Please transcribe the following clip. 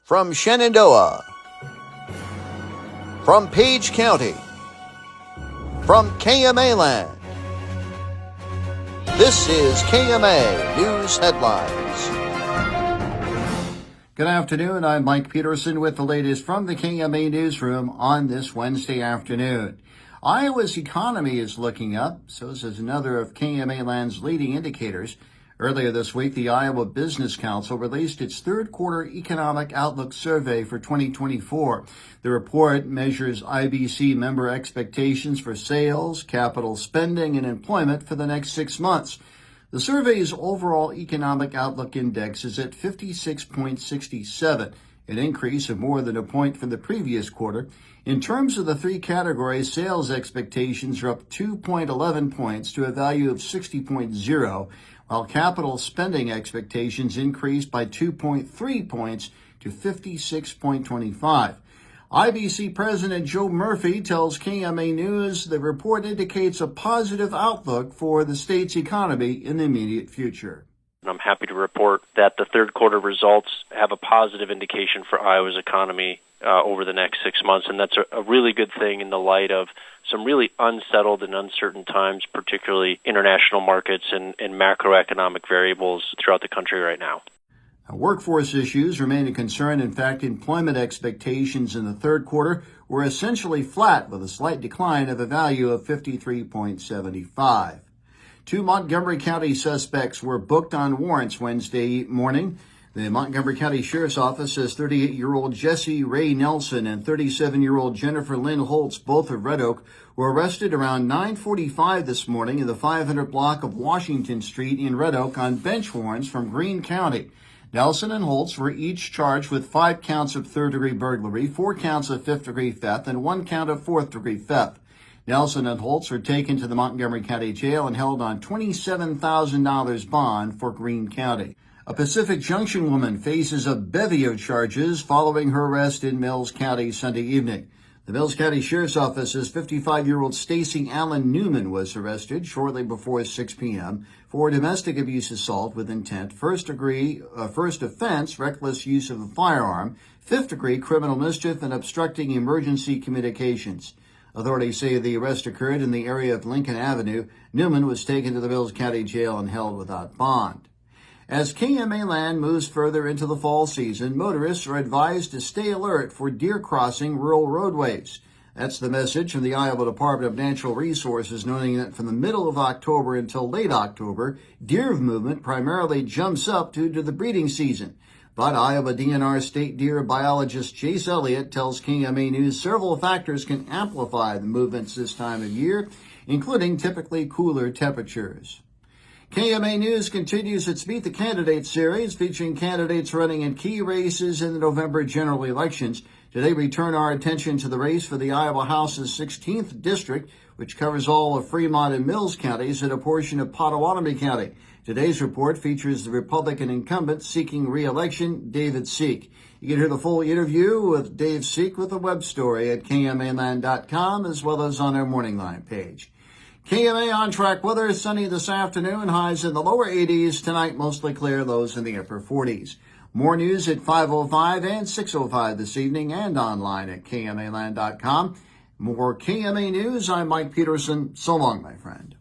From Shenandoah, from Page County, from KMA land, this is KMA News Headlines. Good afternoon, I'm Mike Peterson with the latest from the KMA Newsroom on this Wednesday afternoon. Iowa's economy is looking up, so says another of KMA land's leading indicators. Earlier this week, the Iowa Business Council released its third quarter economic outlook survey for 2024. The report measures IBC member expectations for sales, capital spending, and employment for the next 6 months. The survey's overall economic outlook index is at 56.67, an increase of more than a point from the previous quarter. In terms of the three categories, sales expectations are up 2.11 points to a value of 60.0, while capital spending expectations increased by 2.3 points to 56.25. IBC President Joe Murphy tells KMA News the report indicates a positive outlook for the state's economy in the immediate future. I'm happy to report that the third quarter results have a positive indication for Iowa's economy over the next 6 months, and that's a really good thing in the light of some really unsettled and uncertain times, particularly international markets and macroeconomic variables throughout the country right now. Workforce issues remain a concern. In fact, employment expectations in the third quarter were essentially flat, with a slight decline of a value of 53.75. Two Montgomery County suspects were booked on warrants Wednesday morning. The Montgomery County Sheriff's Office says 38-year-old Jesse Ray Nelson and 37-year-old Jennifer Lynn Holtz, both of Red Oak, were arrested around 9:45 this morning in the 500 block of Washington Street in Red Oak on bench warrants from Greene County. Nelson and Holtz were each charged with 5 counts of third-degree burglary, 4 counts of fifth-degree theft, and 1 count of fourth-degree theft. Nelson and Holtz were taken to the Montgomery County Jail and held on $27,000 bond for Greene County. A Pacific Junction woman faces a bevy of charges following her arrest in Mills County Sunday evening. The Mills County Sheriff's Office says 55-year-old Stacy Allen Newman was arrested shortly before 6 p.m. for domestic abuse assault with intent, first offense, reckless use of a firearm, fifth-degree criminal mischief, and obstructing emergency communications. Authorities say the arrest occurred in the area of Lincoln Avenue. Newman was taken to the Mills County Jail and held without bond. As KMA land moves further into the fall season, motorists are advised to stay alert for deer crossing rural roadways. That's the message from the Iowa Department of Natural Resources, noting that from the middle of October until late October, deer movement primarily jumps up due to the breeding season. But Iowa DNR state deer biologist Chase Elliott tells KMA News several factors can amplify the movements this time of year, including typically cooler temperatures. KMA News continues its Meet the Candidates series, featuring candidates running in key races in the November general elections. Today we turn our attention to the race for the Iowa House's 16th district, which covers all of Fremont and Mills counties and a portion of Pottawatomie County. Today's report features the Republican incumbent seeking re-election, David Seek. You can hear the full interview with Dave Seek with a web story at KMAland.com, as well as on our Morning Line page. KMA on-track weather, sunny this afternoon, highs in the lower 80s. Tonight, mostly clear, lows in the upper 40s. More news at 5:05 and 6:05 this evening and online at KMAland.com. More KMA News, I'm Mike Peterson. So long, my friend.